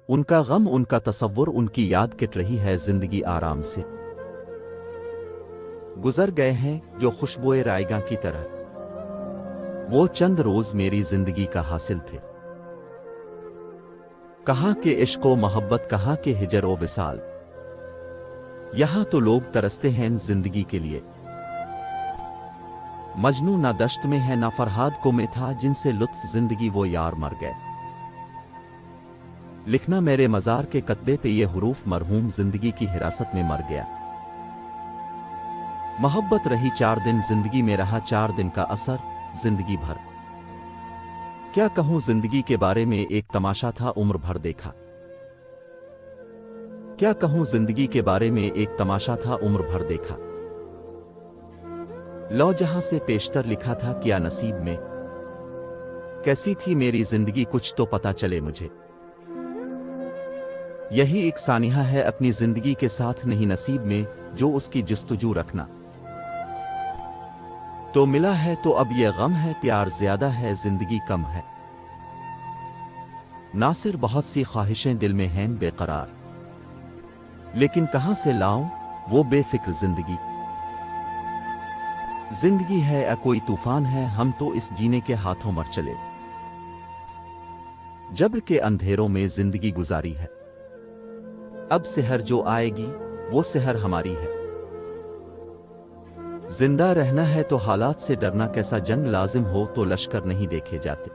उनका गम, उनका तसव्वुर, उनकी याद किट रही है जिंदगी आराम से। गुजर गए हैं जो खुशबुए रायगा की तरह, वो चंद रोज मेरी जिंदगी का हासिल थे। कहाँ के इश्को मोहब्बत, कहाँ के हिजर ओ विसाल, यहां तो लोग तरसते हैं जिंदगी के लिए। मजनू ना दश्त में है ना फरहाद को में था, जिनसे लुत्फ जिंदगी वो यार मर गए। लिखना मेरे मजार के कतबे पे ये हुरूफ, मरहूम जिंदगी की हिरासत में मर गया। मोहब्बत रही 4 दिन, जिंदगी में रहा 4 दिन का असर जिंदगी भर। क्या कहूं जिंदगी के बारे में, एक तमाशा था उम्र भर देखा। क्या कहूं जिंदगी के बारे में, एक तमाशा था उम्र भर देखा। लो जहां से पेशतर लिखा था क्या नसीब में, कैसी थी मेरी जिंदगी कुछ तो पता चले मुझे। यही एक सानिहा है अपनी जिंदगी के साथ, नहीं नसीब में जो उसकी जस्तजू रखना। तो मिला है तो अब ये गम है, प्यार ज्यादा है जिंदगी कम है। नासिर बहुत सी ख्वाहिशें दिल में हैं बेकरार, लेकिन कहां से लाऊं वो बेफिक्र जिंदगी। जिंदगी है या कोई तूफान है, हम तो इस जीने के हाथों मर चले। जब्र के अंधेरों में जिंदगी गुजारी है, अब सेहर जो आएगी वो सेहर हमारी है। जिंदा रहना है तो हालात से डरना, कैसा जंग लाजिम हो तो लश्कर नहीं देखे जाते।